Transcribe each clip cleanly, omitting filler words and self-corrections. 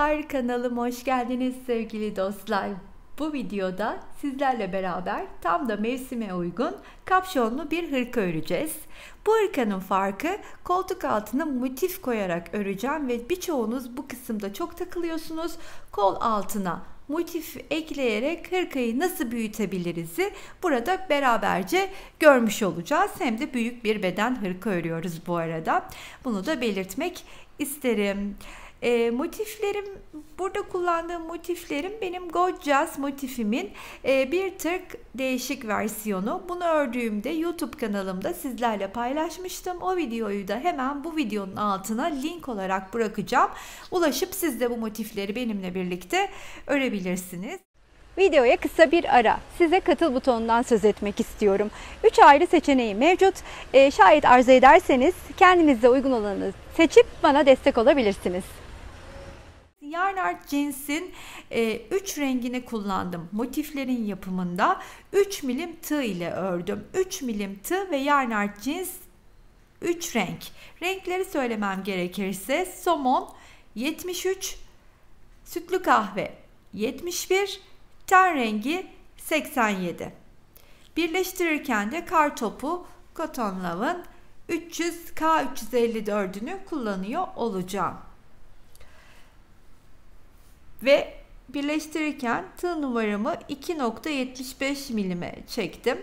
Merhabalar, kanalıma hoş geldiniz sevgili dostlar. Bu videoda sizlerle beraber tam da mevsime uygun kapşonlu bir hırka öreceğiz. Bu hırkanın farkı, koltuk altına motif koyarak öreceğim ve birçoğunuz bu kısımda çok takılıyorsunuz. Kol altına motif ekleyerek hırkayı nasıl büyütebiliriz'i burada beraberce görmüş olacağız. Hem de büyük bir beden hırka örüyoruz bu arada. Bunu da belirtmek isterim. Motiflerim, burada kullandığım motiflerim benim Gorgeous motifimin bir tık değişik versiyonu. Bunu ördüğümde YouTube kanalımda sizlerle paylaşmıştım. O videoyu da hemen bu videonun altına link olarak bırakacağım. Ulaşıp siz de bu motifleri benimle birlikte örebilirsiniz. Videoya kısa bir ara. Size katıl butonundan söz etmek istiyorum. 3 ayrı seçeneği mevcut. Şayet arzu ederseniz kendinize uygun olanı seçip bana destek olabilirsiniz. Yarn Art Jeans'in 3 rengini kullandım. Motiflerin yapımında 3 milim tığ ile ördüm. 3 milim tığ ve Yarn Art Jeans 3 renk. Renkleri söylemem gerekirse somon 73, sütlü kahve 71, ten rengi 87. Birleştirirken de kar topu Cotton Love'ın 300K354'ünü kullanıyor olacağım. Ve birleştirirken tığ numaramı 2.75 milime çektim.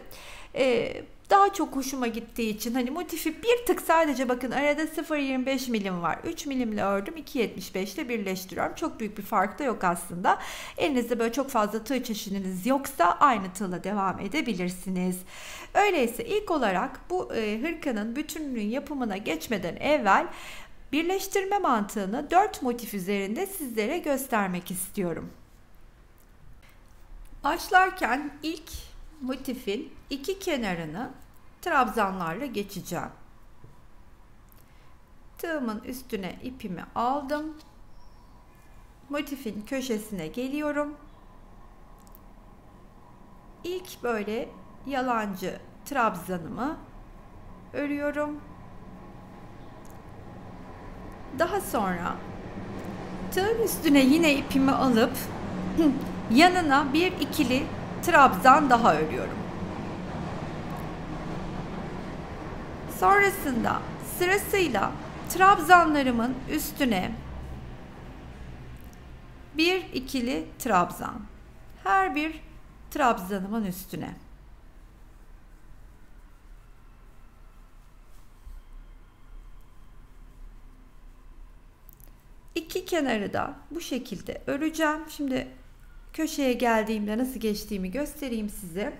Daha çok hoşuma gittiği için hani motifi bir tık, sadece bakın arada 0.25 milim var. 3 milimle ördüm, 2.75 ile birleştiriyorum. Çok büyük bir fark da yok aslında. Elinizde böyle çok fazla tığ çeşidiniz yoksa aynı tığla devam edebilirsiniz. Öyleyse ilk olarak bu hırkanın bütünlüğün yapımına geçmeden evvel birleştirme mantığını 4 motif üzerinde sizlere göstermek istiyorum. Başlarken ilk motifin iki kenarını trabzanlarla geçeceğim. Tığımın üstüne ipimi aldım. Motifin köşesine geliyorum. İlk böyle yalancı trabzanımı örüyorum. Daha sonra tığın üstüne yine ipimi alıp yanına bir ikili trabzan daha örüyorum. Sonrasında sırasıyla trabzanlarımın üstüne bir ikili trabzan. Her bir trabzanımın üstüne. İki kenarı da bu şekilde öreceğim. Şimdi köşeye geldiğimde nasıl geçtiğimi göstereyim size.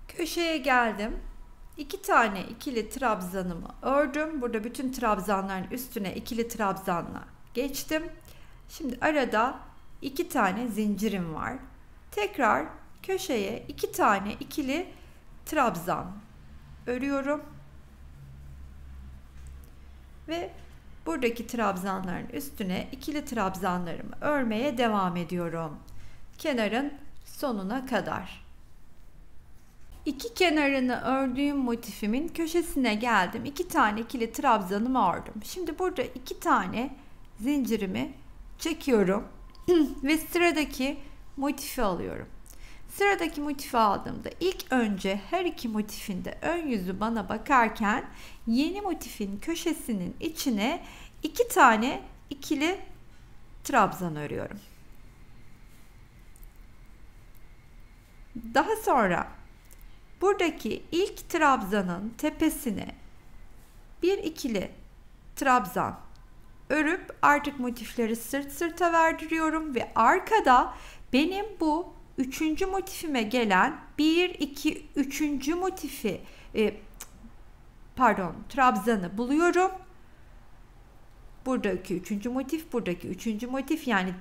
Köşeye geldim. 2 tane ikili trabzanımı ördüm. Burada bütün trabzanların üstüne ikili trabzanla geçtim. Şimdi arada 2 tane zincirim var. Tekrar köşeye 2 tane ikili trabzan örüyorum. Ve buradaki trabzanların üstüne ikili trabzanlarımı örmeye devam ediyorum. Kenarın sonuna kadar. İki kenarını ördüğüm motifimin köşesine geldim. 2 tane ikili trabzanımı ördüm. Şimdi burada 2 tane zincirimi çekiyorum ve sıradaki motifi alıyorum. Sıradaki motifi aldığımda ilk önce her iki motifin de ön yüzü bana bakarken yeni motifin köşesinin içine 2 tane ikili trabzan örüyorum. Daha sonra buradaki ilk trabzanın tepesine bir ikili trabzan örüp artık motifleri sırt sırta verdiriyorum ve arkada benim bu üçüncü motifime gelen 1, 2, 3. motifi trabzanı buluyorum. Buradaki 3. motif, buradaki 3. motif, yani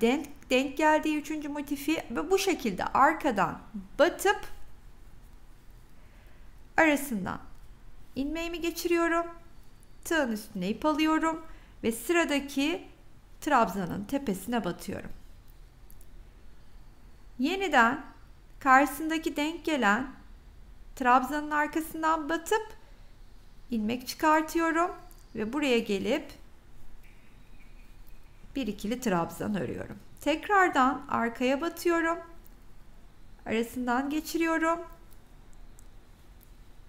denk geldiği 3. motifi ve bu şekilde arkadan batıp arasından ilmeğimi geçiriyorum. Tığın üstüne ip alıyorum ve sıradaki trabzanın tepesine batıyorum. Yeniden karşısındaki denk gelen trabzanın arkasından batıp ilmek çıkartıyorum ve buraya gelip bir ikili trabzan örüyorum. Tekrardan arkaya batıyorum. Arasından geçiriyorum.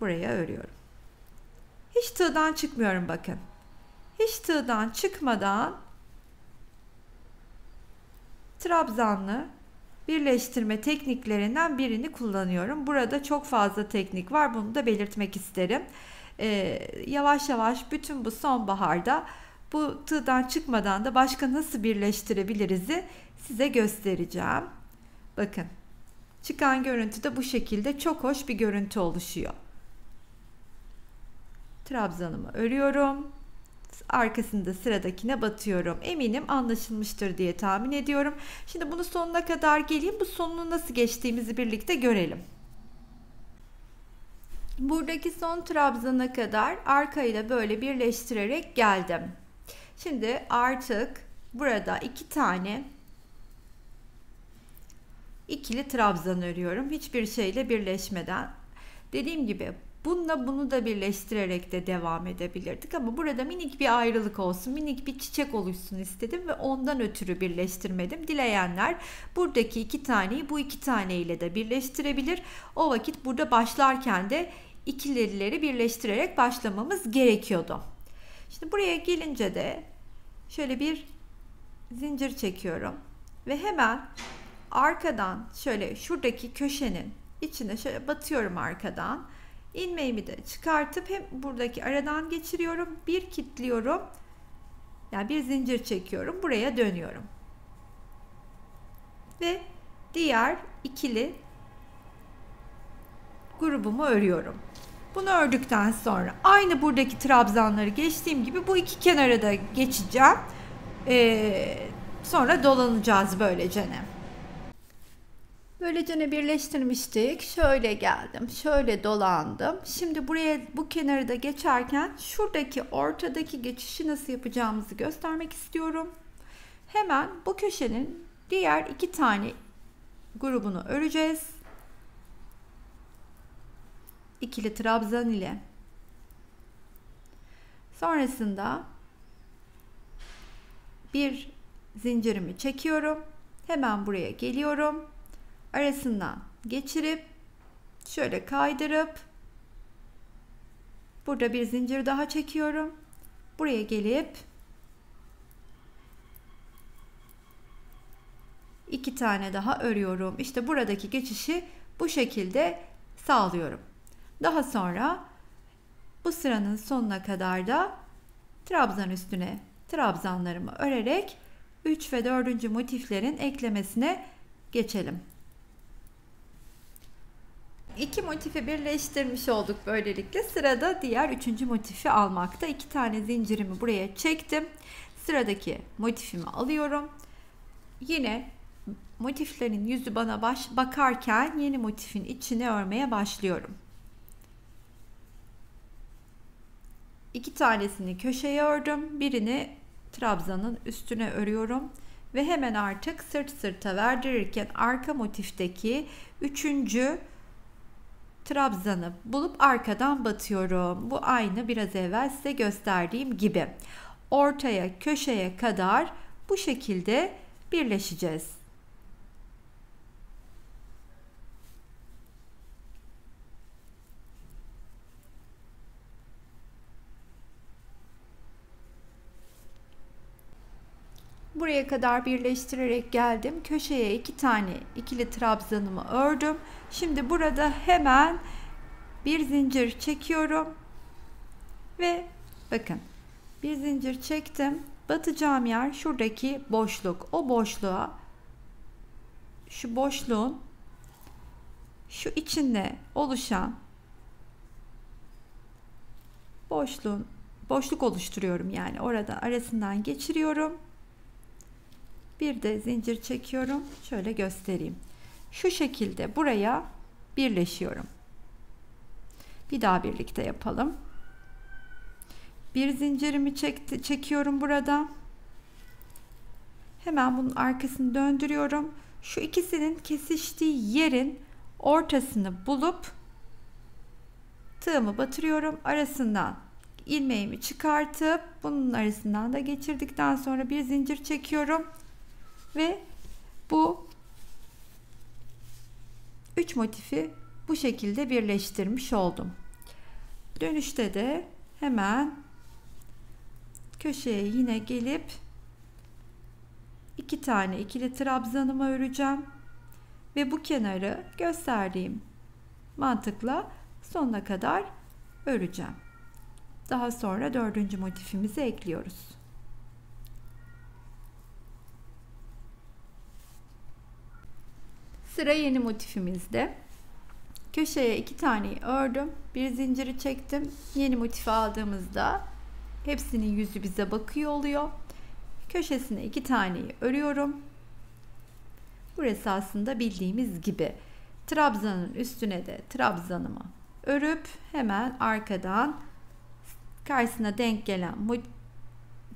Buraya örüyorum. Hiç tığdan çıkmıyorum bakın. Hiç tığdan çıkmadan trabzanlı birleştirme tekniklerinden birini kullanıyorum. Burada çok fazla teknik var. Bunu da belirtmek isterim. Yavaş yavaş bütün bu sonbaharda bu tığdan çıkmadan da başka nasıl birleştirebiliriz'i size göstereceğim. Bakın. Çıkan görüntü de bu şekilde çok hoş bir görüntü oluşuyor. Trabzanımı örüyorum. Arkasında sıradakine batıyorum. Eminim anlaşılmıştır diye tahmin ediyorum. Şimdi bunu sonuna kadar geleyim. Bu sonunu nasıl geçtiğimizi birlikte görelim. Buradaki son trabzana kadar arkayla böyle birleştirerek geldim. Şimdi artık burada 2 tane ikili trabzan örüyorum. Hiçbir şeyle birleşmeden. Dediğim gibi bununla bunu da birleştirerek de devam edebilirdik ama burada minik bir ayrılık olsun, minik bir çiçek oluşsun istedim ve ondan ötürü birleştirmedim. Dileyenler buradaki 2 taneyi bu 2 tane ile de birleştirebilir. O vakit burada başlarken de ikilileri birleştirerek başlamamız gerekiyordu. Şimdi buraya gelince de şöyle bir zincir çekiyorum ve hemen arkadan şöyle şuradaki köşenin içine şöyle batıyorum arkadan. İlmeğimi de çıkartıp hem buradaki aradan geçiriyorum, bir kilitliyorum. Yani bir zincir çekiyorum, buraya dönüyorum. Ve diğer ikili grubumu örüyorum. Bunu ördükten sonra aynı buradaki trabzanları geçtiğim gibi bu iki kenara da geçeceğim. Sonra dolanacağız böylece. Böylece birleştirmiştik. Şöyle geldim. Şöyle dolandım. Şimdi buraya bu kenarı da geçerken şuradaki ortadaki geçişi nasıl yapacağımızı göstermek istiyorum. Hemen bu köşenin diğer 2 tane grubunu öreceğiz. İkili trabzan ile. Sonrasında bir zincirimi çekiyorum. Hemen buraya geliyorum. Arasından geçirip şöyle kaydırıp burada bir zincir daha çekiyorum. Buraya gelip 2 tane daha örüyorum. İşte buradaki geçişi bu şekilde sağlıyorum. Daha sonra bu sıranın sonuna kadar da trabzan üstüne trabzanlarımı örerek 3 ve 4. motiflerin eklemesine geçelim. 2 motifi birleştirmiş olduk böylelikle. Sırada diğer 3. motifi almakta. 2 tane zincirimi buraya çektim. Sıradaki motifimi alıyorum. Yine motiflerin yüzü bana bakarken yeni motifin içine örmeye başlıyorum. 2 tanesini köşeye ördüm. Birini trabzanın üstüne örüyorum. Ve hemen artık sırt sırta verdirirken arka motifteki 3. trabzanı bulup arkadan batıyorum. Bu aynı biraz evvel size gösterdiğim gibi. Ortaya, köşeye kadar bu şekilde birleşeceğiz. Buraya kadar birleştirerek geldim. Köşeye 2 tane ikili trabzanımı ördüm. Şimdi burada hemen bir zincir çekiyorum. Ve bakın bir zincir çektim. Batacağım yer şuradaki boşluk. O boşluğa şu boşluğun şu içinde oluşan boşluk oluşturuyorum. Yani orada arasından geçiriyorum. Bir de zincir çekiyorum. Şöyle göstereyim. Şu şekilde buraya birleşiyorum. Bir daha birlikte yapalım. Bir zincirimi çekiyorum burada. Hemen bunun arkasını döndürüyorum. Şu ikisinin kesiştiği yerin ortasını bulup tığımı batırıyorum. Arasından ilmeğimi çıkartıp bunun arasından da geçirdikten sonra bir zincir çekiyorum ve bu 3 motifi bu şekilde birleştirmiş oldum. Dönüşte de hemen köşeye yine gelip 2 tane ikili trabzanımı öreceğim ve bu kenarı gösterdiğim mantıkla sonuna kadar öreceğim. Daha sonra 4. motifimizi ekliyoruz. Sıra yeni motifimizde. Köşeye 2 taneyi ördüm. Bir zinciri çektim. Yeni motifi aldığımızda hepsinin yüzü bize bakıyor oluyor. Köşesine 2 taneyi örüyorum. Burası aslında bildiğimiz gibi. Trabzanın üstüne de trabzanımı örüp hemen arkadan karşısına denk gelen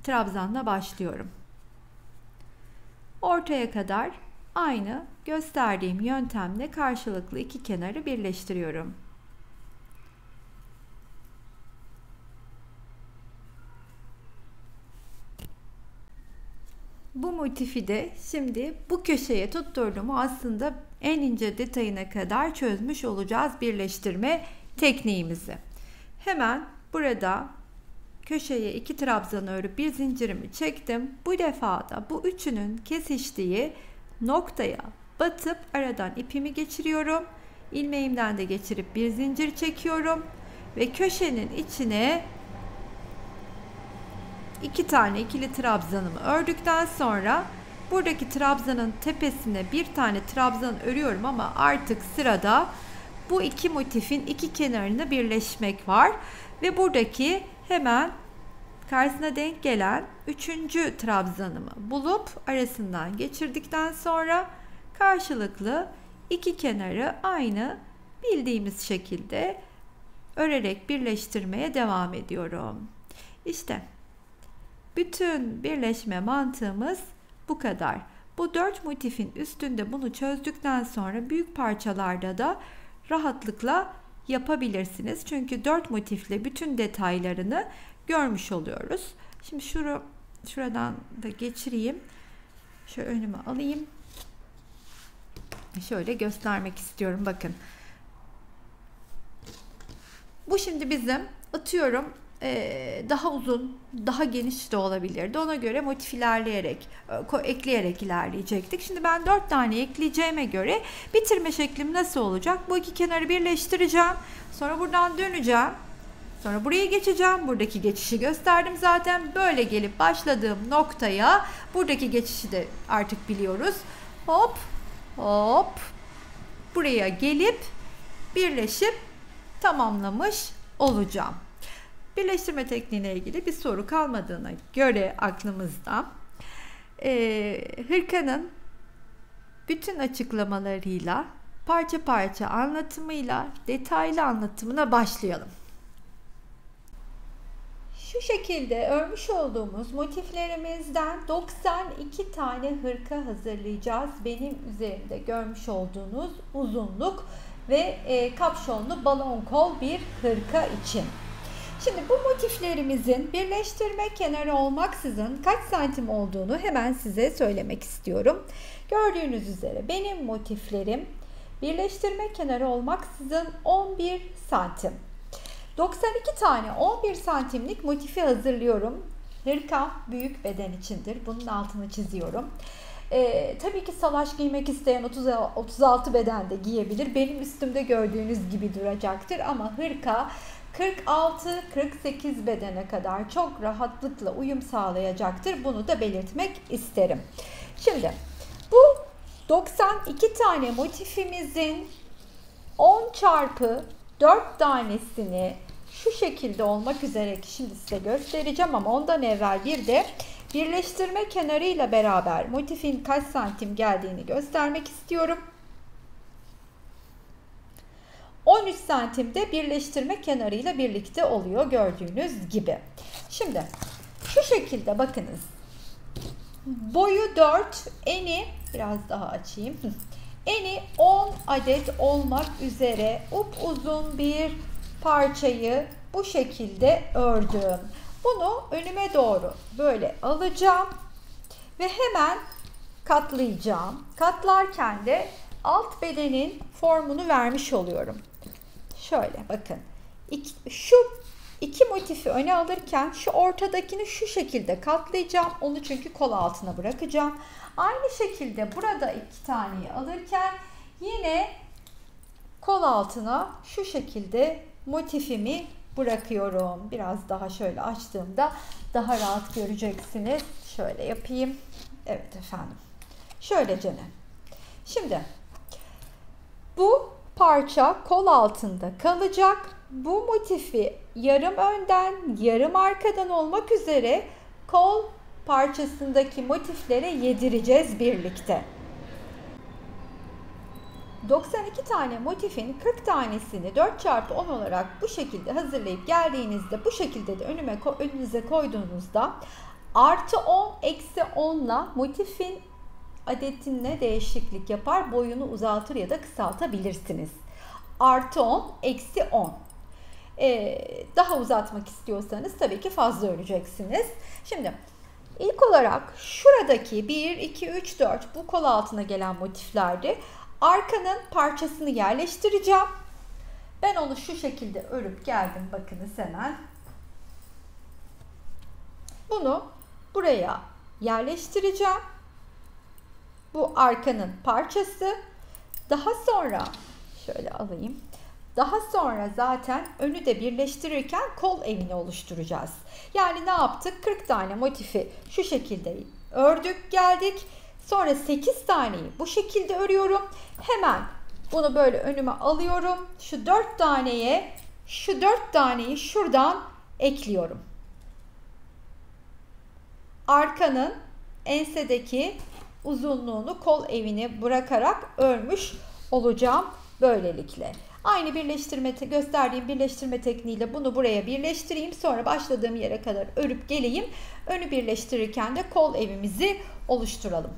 trabzanla başlıyorum. Ortaya kadar aynı gösterdiğim yöntemle karşılıklı iki kenarı birleştiriyorum. Bu motifi de şimdi bu köşeye tutturduğumu aslında en ince detayına kadar çözmüş olacağız birleştirme tekniğimizi. Hemen burada köşeye 2 trabzan örüp bir zincirimi çektim. Bu defa da bu üçünün kesiştiği noktaya batıp aradan ipimi geçiriyorum. İlmeğimden de geçirip bir zincir çekiyorum ve köşenin içine 2 tane ikili trabzanımı ördükten sonra buradaki trabzanın tepesine bir tane trabzan örüyorum ama artık sırada bu iki motifin iki kenarını birleşmek var ve buradaki hemen karşısına denk gelen 3. trabzanımı bulup arasından geçirdikten sonra karşılıklı iki kenarı aynı bildiğimiz şekilde örerek birleştirmeye devam ediyorum. İşte bütün birleşme mantığımız bu kadar. Bu 4 motifin üstünde bunu çözdükten sonra büyük parçalarda da rahatlıkla yapabilirsiniz. Çünkü 4 motifle bütün detaylarını görmüş oluyoruz. Şimdi şuradan da geçireyim. Şöyle önüme alayım. Şöyle göstermek istiyorum. Bakın. Bu şimdi bizim atıyorum daha uzun, daha geniş de olabilirdi. Ona göre motif ilerleyerek, ekleyerek ilerleyecektik. Şimdi ben 4 tane ekleyeceğime göre bitirme şeklim nasıl olacak? Bu iki kenarı birleştireceğim. Sonra buradan döneceğim. Sonra buraya geçeceğim. Buradaki geçişi gösterdim zaten. Böyle gelip başladığım noktaya buradaki geçişi de artık biliyoruz. Hop, hop. Buraya gelip birleşip tamamlamış olacağım. Birleştirme tekniğine ilgili bir soru kalmadığına göre aklımızda hırkanın bütün açıklamalarıyla, parça parça anlatımıyla, detaylı anlatımına başlayalım. Şu şekilde örmüş olduğumuz motiflerimizden 92 tane hırka hazırlayacağız. Benim üzerimde görmüş olduğunuz uzunluk ve kapşonlu balon kol bir hırka için. Şimdi bu motiflerimizin birleştirme kenarı olmaksızın kaç santim olduğunu hemen size söylemek istiyorum. Gördüğünüz üzere benim motiflerim birleştirme kenarı olmaksızın 11 santim. 92 tane 11 santimlik motifi hazırlıyorum. Hırka büyük beden içindir. Bunun altını çiziyorum. Tabii ki salaş giymek isteyen 36 bedende giyebilir. Benim üstümde gördüğünüz gibi duracaktır ama hırka 46-48 bedene kadar çok rahatlıkla uyum sağlayacaktır. Bunu da belirtmek isterim. Şimdi bu 92 tane motifimizin 10 çarpı 4 tanesini şu şekilde olmak üzere şimdi size göstereceğim ama ondan evvel bir de birleştirme kenarıyla beraber motifin kaç santim geldiğini göstermek istiyorum. 13 santimde birleştirme kenarıyla birlikte oluyor gördüğünüz gibi. Şimdi şu şekilde bakınız. Boyu 4, eni biraz daha açayım. Eni 10 adet olmak üzere upuzun bir parçayı bu şekilde ördüm. Bunu önüme doğru böyle alacağım ve hemen katlayacağım. Katlarken de alt bedenin formunu vermiş oluyorum. Şöyle bakın. Şu iki motifi öne alırken şu ortadakini şu şekilde katlayacağım. Onu çünkü kol altına bırakacağım. Aynı şekilde burada iki taneyi alırken yine kol altına şu şekilde motifimi bırakıyorum. Biraz daha şöyle açtığımda daha rahat göreceksiniz. Şöyle yapayım. Evet efendim. Şöylece. Şimdi bu parça kol altında kalacak. Bu motifi yarım önden, yarım arkadan olmak üzere kol parçasındaki motiflere yedireceğiz birlikte. 92 tane motifin 40 tanesini 4x10 olarak bu şekilde hazırlayıp geldiğinizde, bu şekilde de önünüze koyduğunuzda artı 10 eksi 10 ile motifin adetine değişiklik yapar, boyunu uzatır ya da kısaltabilirsiniz. Artı 10 eksi 10. Daha uzatmak istiyorsanız tabii ki fazla öreceksiniz. Şimdi ilk olarak şuradaki 1, 2, 3, 4 bu kol altına gelen motiflerde arkanın parçasını yerleştireceğim. Ben onu şu şekilde örüp geldim. Bakınız hemen. Bunu buraya yerleştireceğim. Bu arkanın parçası. Daha sonra şöyle alayım. Daha sonra zaten önü de birleştirirken kol evini oluşturacağız. Yani ne yaptık? 40 tane motifi şu şekilde ördük geldik. Sonra 8 taneyi bu şekilde örüyorum. Hemen bunu böyle önüme alıyorum. Şu 4 taneyi şuradan ekliyorum. Arkanın ensedeki uzunluğunu kol evini bırakarak örmüş olacağım böylelikle. Aynı gösterdiğim birleştirme tekniğiyle bunu buraya birleştireyim. Sonra başladığım yere kadar örüp geleyim. Önü birleştirirken de kol evimizi oluşturalım.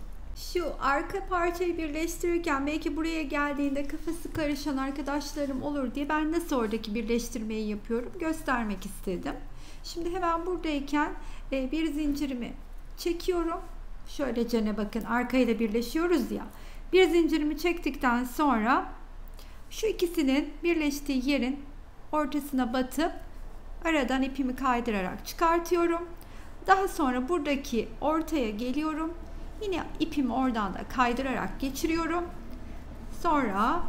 Şu arka parçayı birleştirirken belki buraya geldiğinde kafası karışan arkadaşlarım olur diye ben nasıl oradaki birleştirmeyi yapıyorum göstermek istedim. Şimdi hemen buradayken bir zincirimi çekiyorum. Şöylece bakın arkayla birleşiyoruz ya. Bir zincirimi çektikten sonra şu ikisinin birleştiği yerin ortasına batıp aradan ipimi kaydırarak çıkartıyorum. Daha sonra buradaki ortaya geliyorum. Yine ipimi oradan da kaydırarak geçiriyorum. Sonra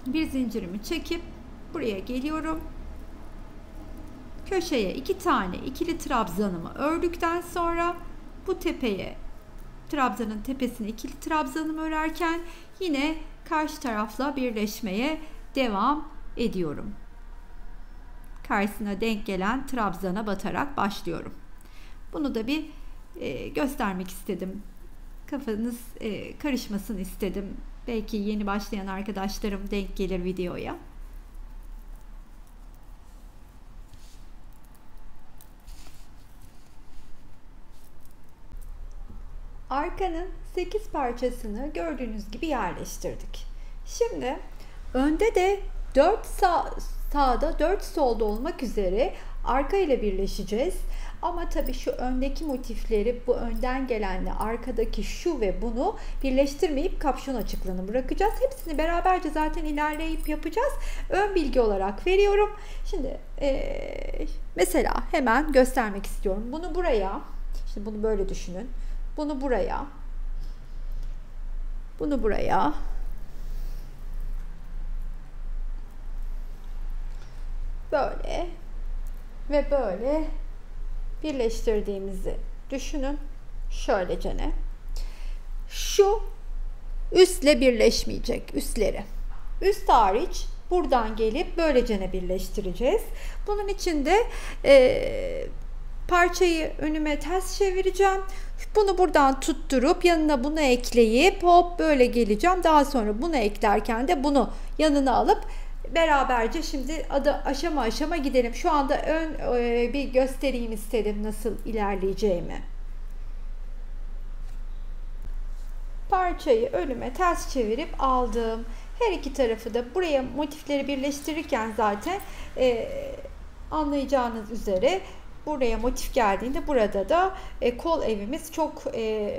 bir zincirimi çekip buraya geliyorum. Köşeye 2 tane ikili trabzanımı ördükten sonra bu tepeye trabzanın tepesine ikili trabzanımı örerken yine karşı tarafla birleşmeye devam ediyorum. Karşısına denk gelen trabzana batarak başlıyorum. Bunu da bir göstermek istedim. Kafanız karışmasın istedim. Belki yeni başlayan arkadaşlarım denk gelir videoya. Arkanın 8 parçasını gördüğünüz gibi yerleştirdik. Şimdi önde de 4 sağda 4 solda olmak üzere arka ile birleşeceğiz. Ama tabii şu öndeki motifleri, bu önden gelenle arkadaki şu ve bunu birleştirmeyip kapşon açıklığını bırakacağız. Hepsini beraberce zaten ilerleyip yapacağız. Ön bilgi olarak veriyorum. Şimdi mesela hemen göstermek istiyorum. Bunu buraya, şimdi bunu böyle düşünün. Bunu buraya, bunu buraya, böyle ve böyle birleştirdiğimizi düşünün. Şöylece şu üstle birleşmeyecek, üstleri. Üst hariç buradan gelip böylece birleştireceğiz. Bunun için de parçayı önüme ters çevireceğim. Bunu buradan tutturup yanına bunu ekleyip hop böyle geleceğim. Daha sonra bunu eklerken de bunu yanına alıp beraberce şimdi aşama aşama gidelim. Şu anda bir göstereyim istedim nasıl ilerleyeceğimi. Parçayı önüme ters çevirip aldım. Her iki tarafı da buraya motifleri birleştirirken zaten anlayacağınız üzere buraya motif geldiğinde burada da kol evimiz çok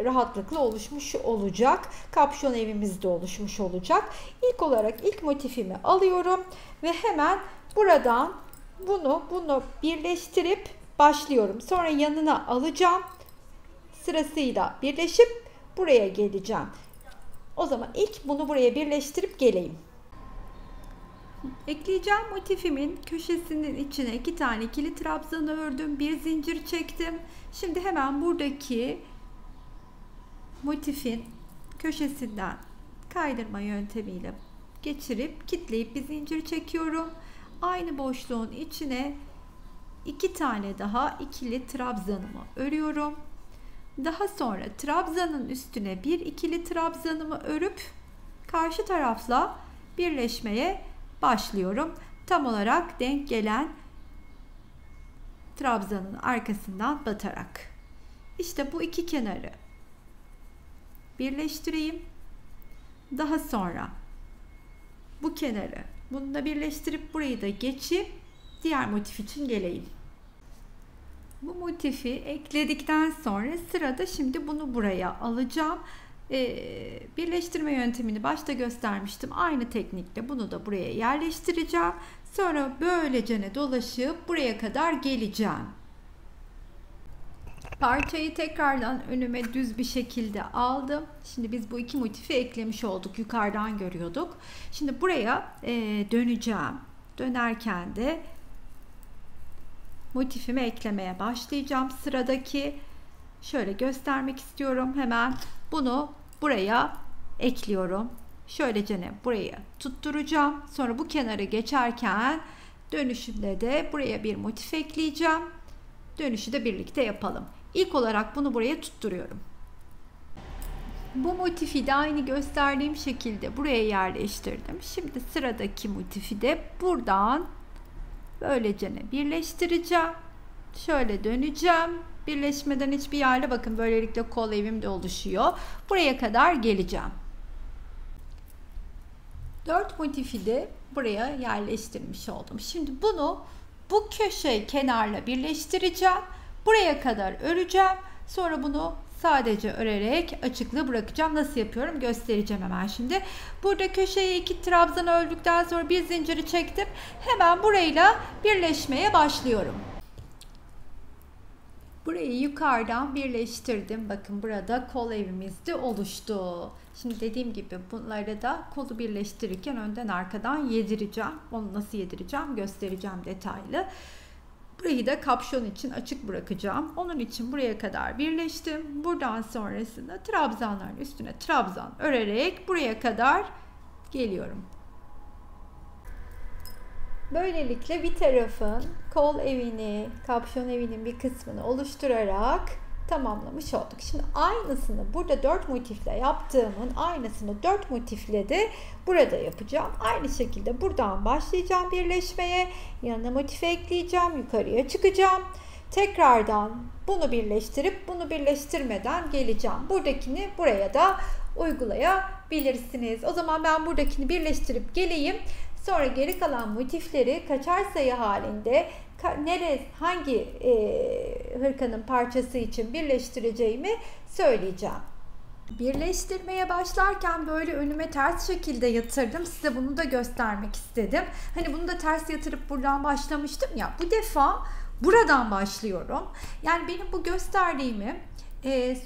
rahatlıkla oluşmuş olacak. Kapşon evimiz de oluşmuş olacak. İlk olarak ilk motifimi alıyorum ve hemen buradan bunu birleştirip başlıyorum. Sonra yanına alacağım. Sırasıyla birleşip buraya geleceğim. O zaman ilk bunu buraya birleştirip geleyim. Ekleyeceğim motifimin köşesinin içine 2 tane ikili trabzan ördüm. Bir zincir çektim. Şimdi hemen buradaki motifin köşesinden kaydırma yöntemiyle geçirip kitleyip bir zincir çekiyorum. Aynı boşluğun içine 2 tane daha ikili trabzanımı örüyorum. Daha sonra trabzanın üstüne bir ikili trabzanımı örüp karşı tarafla birleşmeye başlıyorum. Tam olarak denk gelen trabzanın arkasından batarak. İşte bu iki kenarı birleştireyim. Daha sonra bu kenarı bununla birleştirip burayı da geçip diğer motif için geleyim. Bu motifi ekledikten sonra sırada şimdi bunu buraya alacağım. Birleştirme yöntemini başta göstermiştim. Aynı teknikle bunu da buraya yerleştireceğim. Sonra böylece dolaşıp buraya kadar geleceğim. Parçayı tekrardan önüme düz bir şekilde aldım. Şimdi biz bu iki motifi eklemiş olduk. Yukarıdan görüyorduk. Şimdi buraya döneceğim. Dönerken de motifimi eklemeye başlayacağım. Sıradaki şöyle göstermek istiyorum. Hemen bunu buraya ekliyorum. Şöylece burayı tutturacağım. Sonra bu kenarı geçerken dönüşünde de buraya bir motif ekleyeceğim. Dönüşü de birlikte yapalım. İlk olarak bunu buraya tutturuyorum. Bu motifi de aynı gösterdiğim şekilde buraya yerleştirdim. Şimdi sıradaki motifi de buradan böylece birleştireceğim. Şöyle döneceğim. Birleşmeden hiçbir yerde bakın böylelikle kol evim de oluşuyor. Buraya kadar geleceğim. 4 motifi de buraya yerleştirmiş oldum. Şimdi bunu bu köşe kenarla birleştireceğim. Buraya kadar öreceğim. Sonra bunu sadece örerek açıklığı bırakacağım. Nasıl yapıyorum göstereceğim hemen şimdi. Burada köşeye 2 trabzan ördükten sonra bir zinciri çektim. Hemen burayla birleşmeye başlıyorum. Burayı yukarıdan birleştirdim. Bakın burada kol evimiz de oluştu. Şimdi dediğim gibi bunları da kolu birleştirirken önden arkadan yedireceğim. Onu nasıl yedireceğim göstereceğim detaylı. Burayı da kapşon için açık bırakacağım. Onun için buraya kadar birleştim. Buradan sonrasında trabzanların üstüne trabzan örerek buraya kadar geliyorum. Böylelikle bir tarafın kol evini, kapşon evinin bir kısmını oluşturarak tamamlamış olduk. Şimdi aynısını burada 4 motifle yaptığımın aynısını 4 motifle de burada yapacağım. Aynı şekilde buradan başlayacağım birleşmeye. Yanına motif ekleyeceğim. Yukarıya çıkacağım. Tekrardan bunu birleştirip bunu birleştirmeden geleceğim. Buradakini buraya da uygulayabilirsiniz. O zaman ben buradakini birleştirip geleyim. Sonra geri kalan motifleri kaçar sayı halinde hangi hırkanın parçası için birleştireceğimi söyleyeceğim. Birleştirmeye başlarken böyle önüme ters şekilde yatırdım. Size bunu da göstermek istedim. Hani bunu da ters yatırıp buradan başlamıştım ya. Bu defa buradan başlıyorum. Yani benim bu gösterdiğimi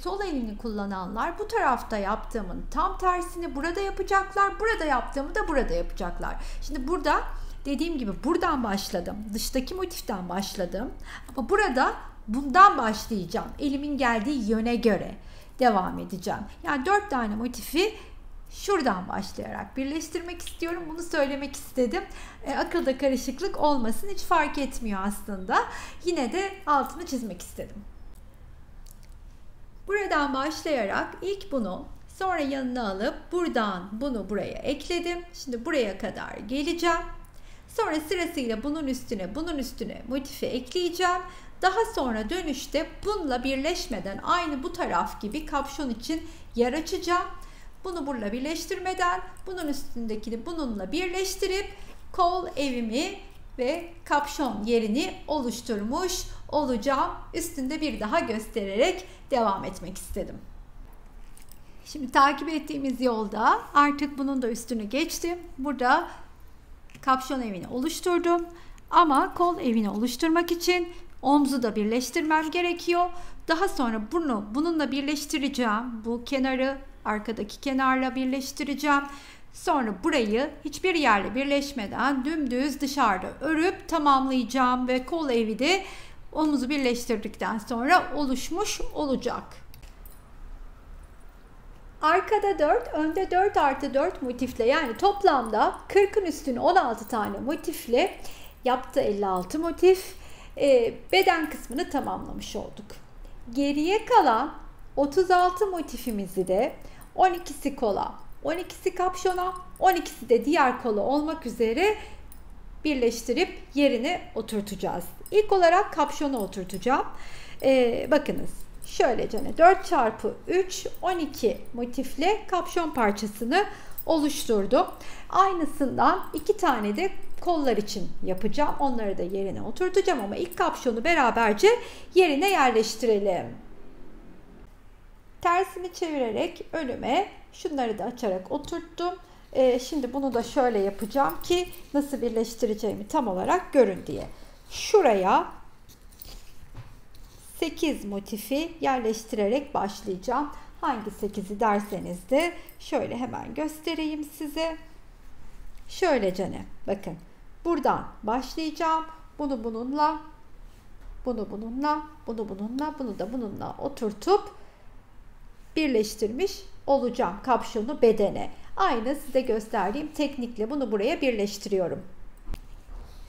sol elini kullananlar bu tarafta yaptığımın tam tersini burada yapacaklar. Burada yaptığımı da burada yapacaklar. Şimdi burada dediğim gibi buradan başladım. Dıştaki motiften başladım. Ama burada bundan başlayacağım. Elimin geldiği yöne göre devam edeceğim. Yani 4 tane motifi şuradan başlayarak birleştirmek istiyorum. Bunu söylemek istedim. Akılda karışıklık olmasın. Hiç fark etmiyor aslında. Yine de altını çizmek istedim. Buradan başlayarak ilk bunu sonra yanına alıp buradan bunu buraya ekledim. Şimdi buraya kadar geleceğim. Sonra sırasıyla bunun üstüne motifi ekleyeceğim. Daha sonra dönüşte bununla birleşmeden aynı bu taraf gibi kapşon için yer açacağım. bunu bununla birleştirmeden bunun üstündekini bununla birleştirip kol evimi ve kapşon yerini oluşturmuş olacağım. Üstünde bir daha göstererek devam etmek istedim. Şimdi takip ettiğimiz yolda artık bunun da üstünü geçtim. Burada kapşon evini oluşturdum. Ama kol evini oluşturmak için omzu da birleştirmem gerekiyor. Daha sonra bunu bununla birleştireceğim. Bu kenarı arkadaki kenarla birleştireceğim. Sonra burayı hiçbir yerle birleşmeden dümdüz dışarıda örüp tamamlayacağım ve kol evi de omuzu birleştirdikten sonra oluşmuş olacak. Arkada 4, önde 4 artı 4 motifle, yani toplamda 40'ın üstüne 16 tane motifle yaptı 56 motif. Beden kısmını tamamlamış olduk. Geriye kalan 36 motifimizi de 12'si kola, 12'si kapşona, 12'si de diğer kola olmak üzere birleştirip yerine oturtacağız. İlk olarak kapşonu oturtacağım. Bakınız. Şöylece 4 çarpı 3 12 motifle kapşon parçasını oluşturdum. Aynısından 2 tane de kollar için yapacağım. Onları da yerine oturtacağım ama ilk kapşonu beraberce yerine yerleştirelim. Tersini çevirerek önüme şunları da açarak oturttum. Şimdi bunu da şöyle yapacağım ki nasıl birleştireceğimi tam olarak görün diye. Şuraya 8 motifi yerleştirerek başlayacağım. Hangi 8'i derseniz de şöyle hemen göstereyim size. Şöylecene bakın. Buradan başlayacağım. Bunu bununla, bunu bununla, bunu bununla, bunu da bununla oturtup birleştirmiş olacağım kapşonu bedene. Aynı size gösterdiğim teknikle bunu buraya birleştiriyorum.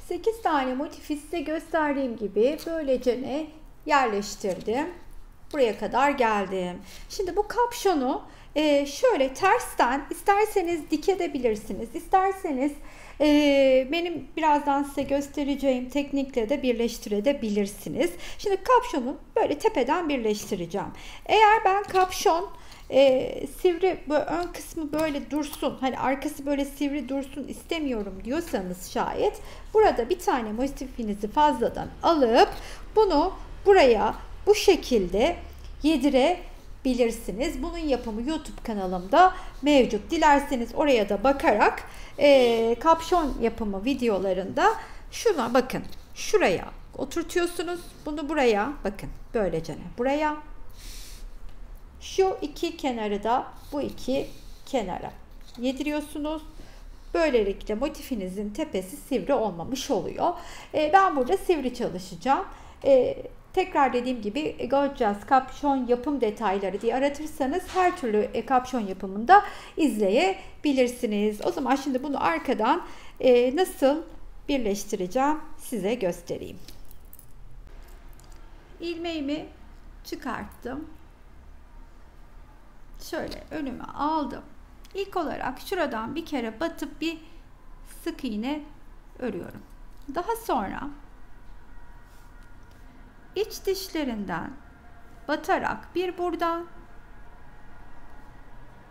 8 tane motifi size gösterdiğim gibi böylece yerleştirdim. Buraya kadar geldim. Şimdi bu kapşonu şöyle tersten isterseniz dikebilirsiniz. İsterseniz benim birazdan size göstereceğim teknikle de birleştirebilirsiniz. Şimdi kapşonu böyle tepeden birleştireceğim. Eğer ben kapşon sivri böyle ön kısmı böyle dursun, hani arkası böyle sivri dursun istemiyorum diyorsanız şayet burada bir tane motifinizi fazladan alıp bunu buraya bu şekilde yedirebilirsiniz. Bunun yapımı YouTube kanalımda mevcut. Dilerseniz oraya da bakarak kapşon yapımı videolarında şuna bakın. Şuraya oturtuyorsunuz. Bunu buraya bakın. Böylece buraya. Şu iki kenarı da bu iki kenara yediriyorsunuz. Böylelikle motifinizin tepesi sivri olmamış oluyor. Ben burada sivri çalışacağım. Tekrar dediğim gibi Gorgeous kapşon yapım detayları diye aratırsanız her türlü kapşon yapımında izleyebilirsiniz. O zaman şimdi bunu arkadan nasıl birleştireceğim size göstereyim. İlmeğimi çıkarttım. Şöyle önüme aldım. İlk olarak şuradan bir kere batıp bir sık iğne örüyorum. Daha sonra iç dişlerinden batarak bir buradan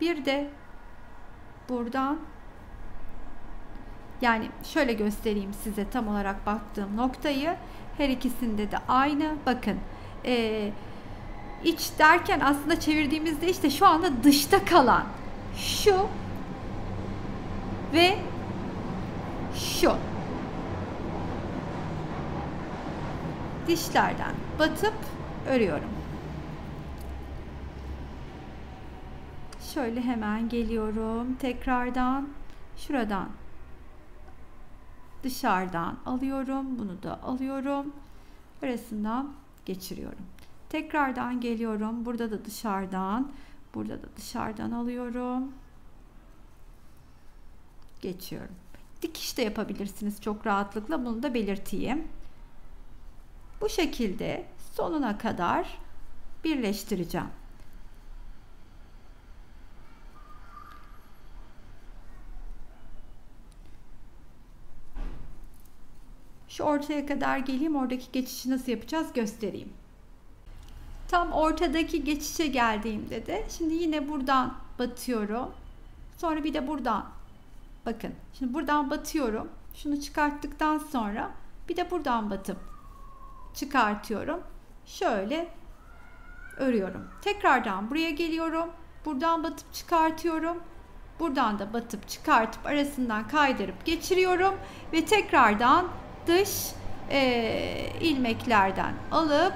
bir de buradan, yani şöyle göstereyim size tam olarak baktığım noktayı, her ikisinde de aynı. Bakın iç derken aslında çevirdiğimizde işte şu anda dışta kalan şu ve şu dişlerden batıp örüyorum. Şöyle hemen geliyorum. Tekrardan şuradan dışarıdan alıyorum. Bunu da alıyorum. Arasından geçiriyorum. Tekrardan geliyorum. Burada da dışarıdan, burada da dışarıdan alıyorum. Geçiyorum. Dikiş de yapabilirsiniz çok rahatlıkla. Bunu da belirteyim. Bu şekilde sonuna kadar birleştireceğim. Şu ortaya kadar geleyim. Oradaki geçişi nasıl yapacağız göstereyim. Tam ortadaki geçişe geldiğimde de şimdi yine buradan batıyorum. Sonra bir de buradan. Bakın şimdi buradan batıyorum. Şunu çıkarttıktan sonra bir de buradan batıp çıkartıyorum. Şöyle örüyorum. Tekrardan buraya geliyorum. Buradan batıp çıkartıyorum. Buradan da batıp çıkartıp arasından kaydırıp geçiriyorum. Ve tekrardan dış ilmeklerden alıp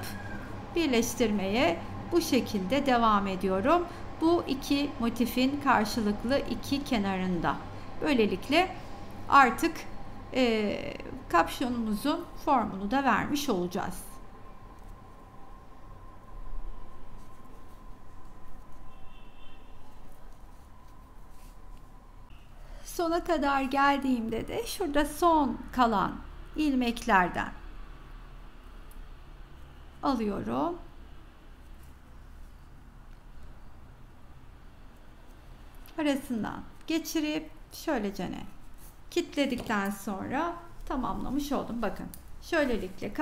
birleştirmeye bu şekilde devam ediyorum. Bu iki motifin karşılıklı iki kenarında. Böylelikle artık kapşonumuzun formunu da vermiş olacağız. Sona kadar geldiğimde de şurada son kalan ilmeklerden alıyorum. Arasından geçirip şöylecene kilitledikten sonra tamamlamış oldum. Bakın şöylelikle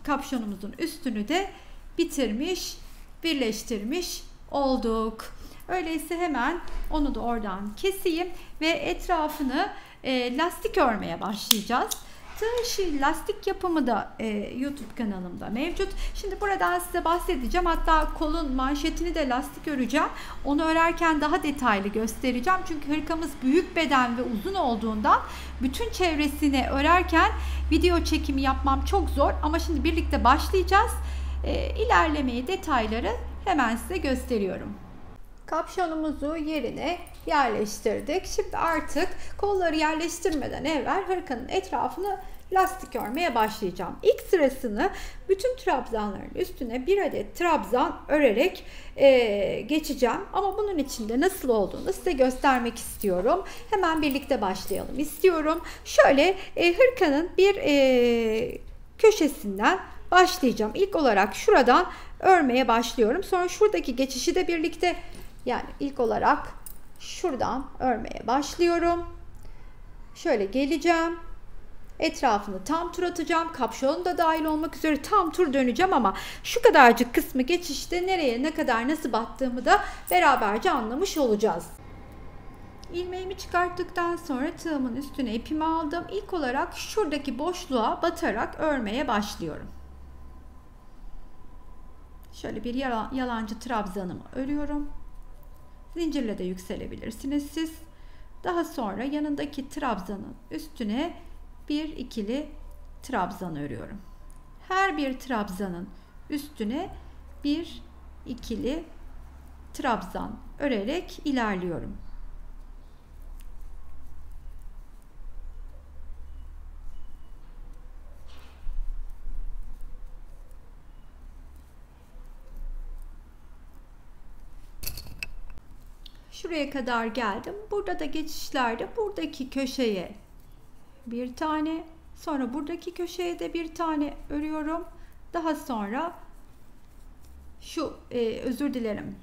kapşonumuzun üstünü de bitirmiş, birleştirmiş olduk. Öyleyse hemen onu da oradan keseyim ve etrafını lastik örmeye başlayacağız. Tığ işi lastik yapımı da YouTube kanalımda mevcut. Şimdi buradan size bahsedeceğim. Hatta kolun manşetini de lastik öreceğim. Onu örerken daha detaylı göstereceğim. Çünkü hırkamız büyük beden ve uzun olduğundan bütün çevresini örerken video çekimi yapmam çok zor. Ama şimdi birlikte başlayacağız. İlerlemeyi, detayları hemen size gösteriyorum. Kapşonumuzu yerine yerleştirdik. Şimdi artık kolları yerleştirmeden evvel hırkanın etrafını lastik örmeye başlayacağım. İlk sırasını bütün trabzanların üstüne bir adet trabzan örerek geçeceğim. Ama bunun için de nasıl olduğunu size göstermek istiyorum. Hemen birlikte başlayalım istiyorum. Şöyle hırkanın bir köşesinden başlayacağım. İlk olarak şuradan örmeye başlıyorum. Sonra şuradaki geçişi de birlikte, yani ilk olarak şuradan örmeye başlıyorum. Şöyle geleceğim. Etrafını tam tur atacağım. Kapşon da dahil olmak üzere tam tur döneceğim ama şu kadarcık kısmı geçişte nereye, ne kadar, nasıl battığımı da beraberce anlamış olacağız. İlmeğimi çıkarttıktan sonra tığımın üstüne ipimi aldım. İlk olarak şuradaki boşluğa batarak örmeye başlıyorum. Şöyle bir yalancı trabzanımı örüyorum. Zincirle de yükselebilirsiniz siz. Daha sonra yanındaki trabzanın üstüne bir ikili trabzan örüyorum. Her bir trabzanın üstüne bir ikili trabzan örerek ilerliyorum. Şuraya kadar geldim. Burada da geçişlerde buradaki köşeye bir tane, sonra buradaki köşeye de bir tane örüyorum. Daha sonra şu özür dilerim.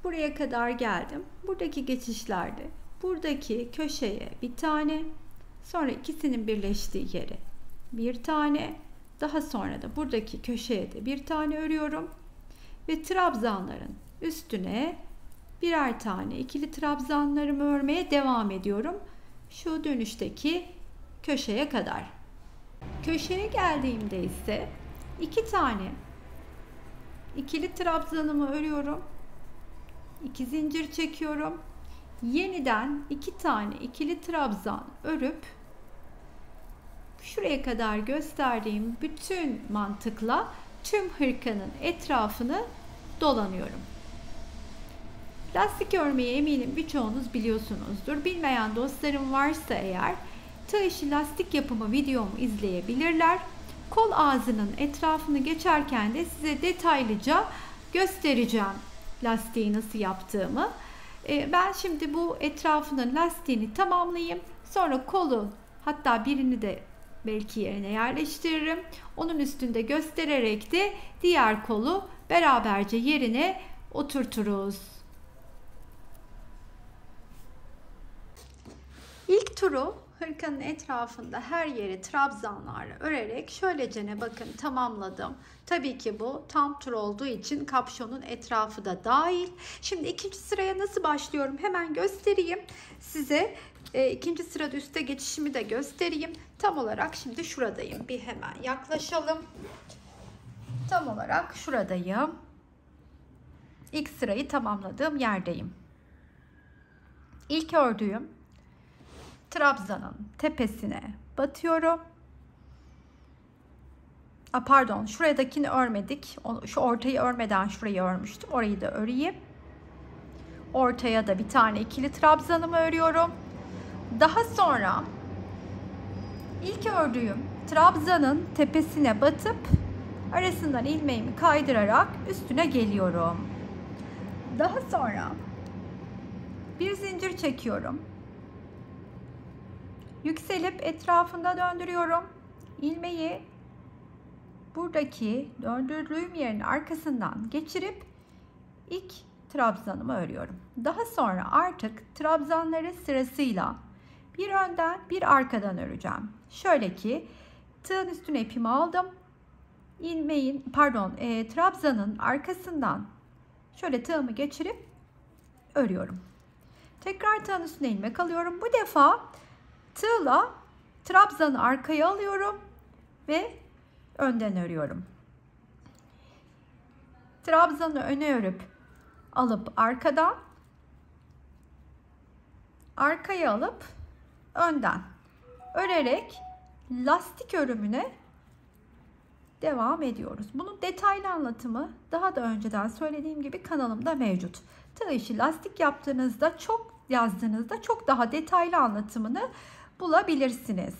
Buraya kadar geldim. Buradaki geçişlerde buradaki köşeye bir tane, sonra ikisinin birleştiği yere bir tane, daha sonra da buradaki köşeye de bir tane örüyorum ve trabzanların üstüne birer tane ikili trabzanlarımı örmeye devam ediyorum. Şu dönüşteki köşeye kadar. Köşeye geldiğimde ise iki tane ikili trabzanımı örüyorum. 2 zincir çekiyorum. Yeniden iki tane ikili trabzan örüp şuraya kadar gösterdiğim bütün mantıkla tüm hırkanın etrafını dolanıyorum. Lastik örmeyi eminim birçoğunuz biliyorsunuzdur. Bilmeyen dostlarım varsa eğer tığ işi lastik yapımı videomu izleyebilirler. Kol ağzının etrafını geçerken de size detaylıca göstereceğim lastiği nasıl yaptığımı. Ben şimdi bu etrafının lastiğini tamamlayayım. Sonra kolu, hatta birini de belki yerine yerleştiririm. Onun üstünde göstererek de diğer kolu beraberce yerine oturturuz. İlk turu hırkanın etrafında her yeri trabzanlarla örerek şöylecene bakın tamamladım. Tabii ki bu tam tur olduğu için kapşonun etrafı da dahil. Şimdi ikinci sıraya nasıl başlıyorum hemen göstereyim. Size ikinci sırada üste geçişimi de göstereyim. Tam olarak şimdi şuradayım. Bir hemen yaklaşalım. Tam olarak şuradayım. İlk sırayı tamamladığım yerdeyim. İlk ördüğüm trabzanın tepesine batıyorum. Pardon, şuradakini örmedik. Şu ortayı örmeden şurayı örmüştüm. Orayı da öreyim. Ortaya da bir tane ikili trabzanımı örüyorum. Daha sonra ilk ördüğüm trabzanın tepesine batıp arasından ilmeğimi kaydırarak üstüne geliyorum. Daha sonra bir zincir çekiyorum. Yükselip etrafında döndürüyorum. İlmeği buradaki döndürdüğüm yerin arkasından geçirip ilk trabzanımı örüyorum. Daha sonra artık trabzanları sırasıyla bir önden bir arkadan öreceğim. Şöyle ki tığın üstüne ipimi aldım. Trabzanın arkasından şöyle tığımı geçirip örüyorum. Tekrar tığın üstüne ilmek alıyorum. Bu defa tığla trabzanı arkaya alıyorum ve önden örüyorum. Trabzanı öne örüp alıp arkadan, arkaya alıp önden örerek lastik örümüne devam ediyoruz. Bunun detaylı anlatımı daha da önceden söylediğim gibi kanalımda mevcut. Tığ işi lastik yaptığınızda, çok yazdığınızda çok daha detaylı anlatımını bulabilirsiniz.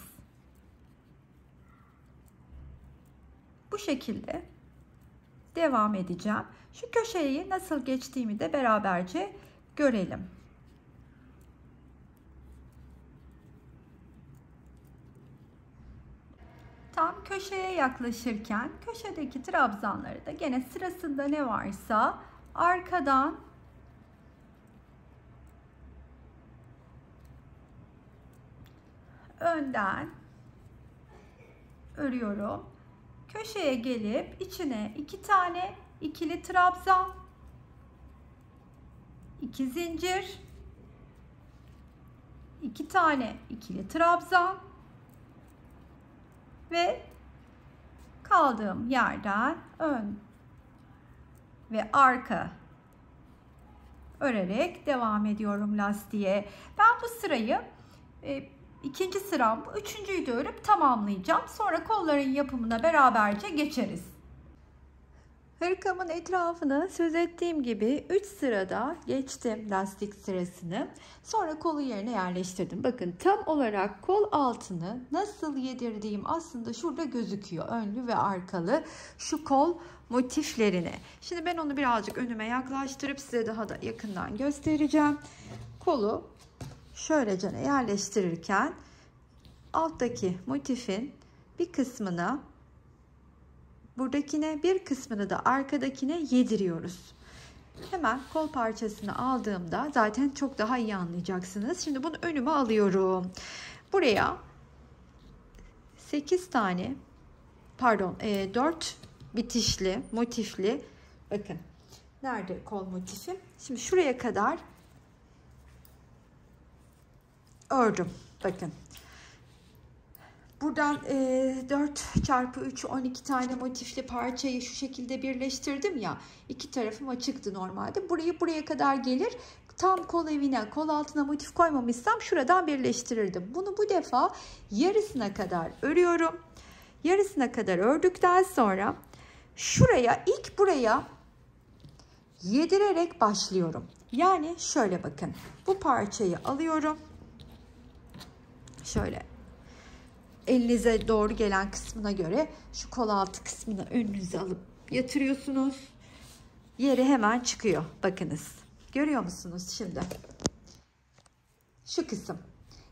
Bu şekilde devam edeceğim. Şu köşeyi nasıl geçtiğimi de beraberce görelim. Tam köşeye yaklaşırken köşedeki trabzanları da gene sırasında ne varsa arkadan önden örüyorum. Köşeye gelip içine 2 tane ikili trabzan, 2 zincir, 2 tane ikili trabzan ve kaldığım yerden ön ve arka örerek devam ediyorum lastiğe. Ben bu sırayı ikinci sıram, üçüncüyü de örüp tamamlayacağım. Sonra kolların yapımına beraberce geçeriz. Hırkamın etrafını söz ettiğim gibi 3 sırada geçtim lastik sırasını. Sonra kolu yerine yerleştirdim. Bakın tam olarak kol altını nasıl yedirdiğim aslında şurada gözüküyor. Önlü ve arkalı şu kol motiflerini. Şimdi ben onu birazcık önüme yaklaştırıp size daha da yakından göstereceğim. Kolu şöylece yerleştirirken alttaki motifin bir kısmını buradakine, bir kısmını da arkadakine yediriyoruz. Hemen kol parçasını aldığımda zaten çok daha iyi anlayacaksınız. Şimdi bunu önüme alıyorum. Buraya 8 tane 4 bitişli, motifli, bakın nerede kol motifi? Şimdi şuraya kadar ördüm. Bakın. Buradan 4 çarpı 3 12 tane motifli parçayı şu şekilde birleştirdim ya. İki tarafım açıktı normalde. Buraya kadar gelir. Tam kol evine, kol altına motif koymamışsam şuradan birleştirirdim. Bunu bu defa yarısına kadar örüyorum. Yarısına kadar ördükten sonra şuraya, ilk buraya yedirerek başlıyorum. Yani şöyle bakın. Bu parçayı alıyorum. Şöyle elinize doğru gelen kısmına göre şu kol altı kısmını önünüze alıp yatırıyorsunuz. Yeri hemen çıkıyor. Bakınız. Görüyor musunuz şimdi? Şu kısım.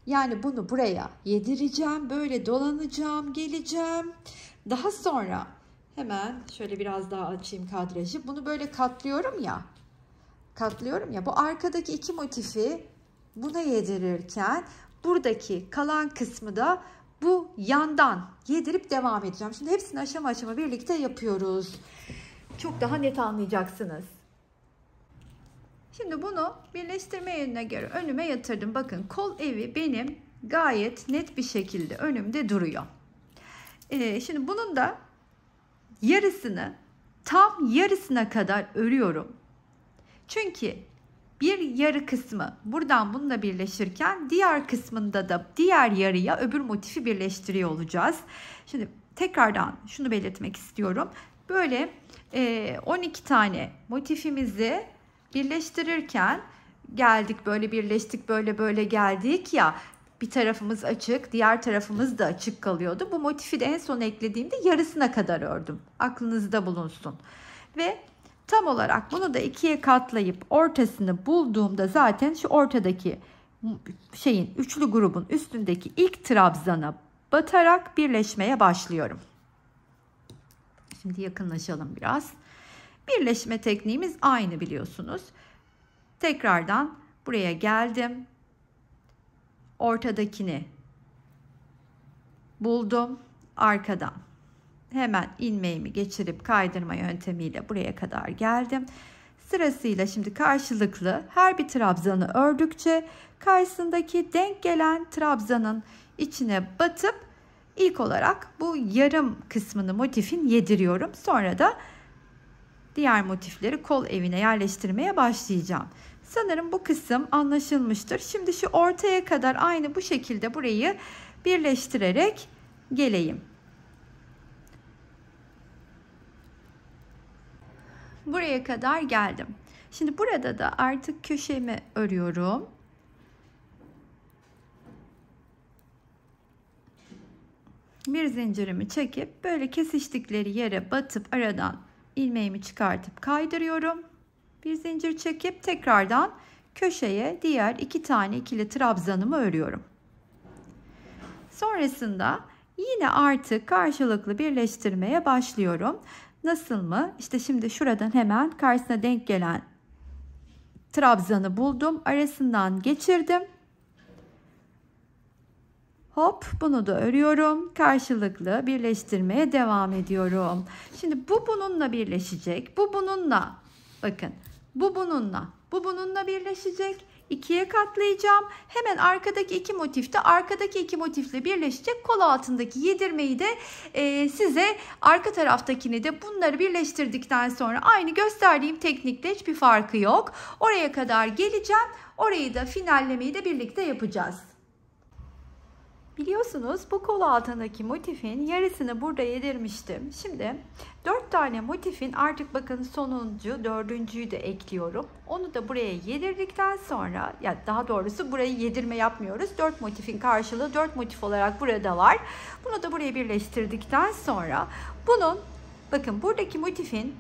Yani bunu buraya yedireceğim. Böyle dolanacağım, geleceğim. Daha sonra hemen şöyle biraz daha açayım kadrajı. Bunu böyle katlıyorum ya. Bu arkadaki iki motifi buna yedirirken buradaki kalan kısmı da bu yandan yedirip devam edeceğim. Şimdi hepsini aşama aşama birlikte yapıyoruz. Çok daha net anlayacaksınız. Şimdi bunu birleştirme yerine göre önüme yatırdım. Bakın kol evi benim gayet net bir şekilde önümde duruyor. Şimdi bunun da yarısını, tam yarısına kadar örüyorum. Çünkü bir yarı kısmı buradan bununla birleşirken diğer kısmında da diğer yarıya öbür motifi birleştiriyor olacağız. Şimdi tekrardan şunu belirtmek istiyorum. Böyle 12 tane motifimizi birleştirirken geldik, böyle birleştik, böyle geldik ya, bir tarafımız açık, diğer tarafımız da açık kalıyordu. Bu motifi de en son eklediğimde yarısına kadar ördüm. Aklınızda bulunsun. Ve tam olarak bunu da ikiye katlayıp ortasını bulduğumda zaten şu ortadaki şeyin, üçlü grubun üstündeki ilk trabzana batarak birleşmeye başlıyorum. Şimdi yakınlaşalım biraz. Birleşme tekniğimiz aynı, biliyorsunuz. Tekrardan buraya geldim. Ortadakini buldum. Arkadan hemen ilmeğimi geçirip kaydırma yöntemiyle buraya kadar geldim. Sırasıyla şimdi karşılıklı her bir trabzanı ördükçe karşısındaki denk gelen trabzanın içine batıp ilk olarak bu yarım kısmını motifin yediriyorum. Sonra da diğer motifleri kol evine yerleştirmeye başlayacağım. Sanırım bu kısım anlaşılmıştır. Şimdi şu ortaya kadar aynı bu şekilde burayı birleştirerek geleyim. Buraya kadar geldim. Şimdi burada da artık köşemi örüyorum. Bir zincirimi çekip böyle kesiştikleri yere batıp aradan ilmeğimi çıkartıp kaydırıyorum. Bir zincir çekip tekrardan köşeye diğer 2 tane ikili trabzanımı örüyorum. Sonrasında yine artık karşılıklı birleştirmeye başlıyorum. Nasıl mı? İşte şimdi şuradan hemen karşısına denk gelen trabzanı buldum. Arasından geçirdim. Hop, bunu da örüyorum. Karşılıklı birleştirmeye devam ediyorum. Şimdi bu bununla birleşecek. Bu bununla, bakın, bu bununla birleşecek. İkiye katlayacağım. Hemen arkadaki iki motif de arkadaki iki motifle birleşecek. Kol altındaki yedirmeyi de size arka taraftakini de bunları birleştirdikten sonra aynı gösterdiğim teknikte hiçbir farkı yok. Oraya kadar geleceğim. Orayı da finallemeyi de birlikte yapacağız. Biliyorsunuz bu kol altındaki motifin yarısını burada yedirmiştim. Şimdi 4 tane motifin artık bakın sonuncu, dördüncüyü de ekliyorum. Onu da buraya yedirdikten sonra, ya daha doğrusu burayı yedirme yapmıyoruz. 4 motifin karşılığı 4 motif olarak burada var. Bunu da buraya birleştirdikten sonra bunun, bakın buradaki motifin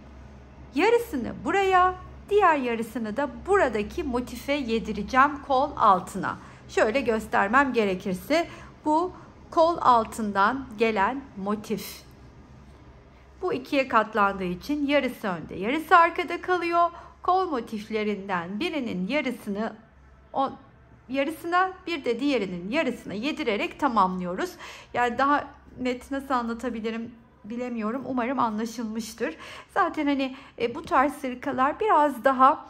yarısını buraya, diğer yarısını da buradaki motife yedireceğim kol altına. Şöyle göstermem gerekirse, bu kol altından gelen motif. Bu ikiye katlandığı için yarısı önde, yarısı arkada kalıyor. Kol motiflerinden birinin yarısına bir de diğerinin yarısına yedirerek tamamlıyoruz. Yani daha net nasıl anlatabilirim bilemiyorum. Umarım anlaşılmıştır. Zaten hani bu tarz sırkalar biraz daha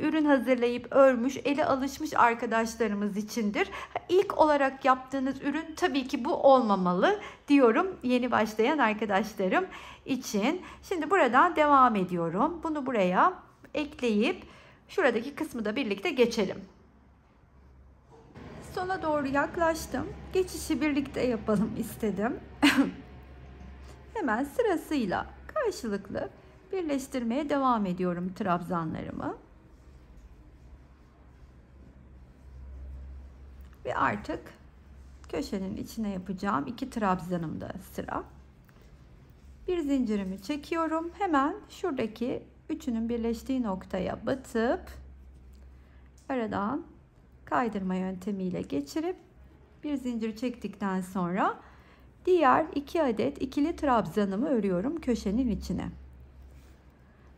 ürün hazırlayıp örmüş, ele alışmış arkadaşlarımız içindir. İlk olarak yaptığınız ürün tabii ki bu olmamalı diyorum yeni başlayan arkadaşlarım için. Şimdi buradan devam ediyorum. Bunu buraya ekleyip şuradaki kısmı da birlikte geçelim. Sona doğru yaklaştım. Geçişi birlikte yapalım istedim. Hemen sırasıyla karşılıklı birleştirmeye devam ediyorum trabzanlarımı. Ve artık köşenin içine yapacağım 2 trabzanım da sıra. Bir zincirimi çekiyorum. Hemen şuradaki üçünün birleştiği noktaya batıp aradan kaydırma yöntemiyle geçirip bir zincir çektikten sonra diğer 2 adet ikili trabzanımı örüyorum köşenin içine.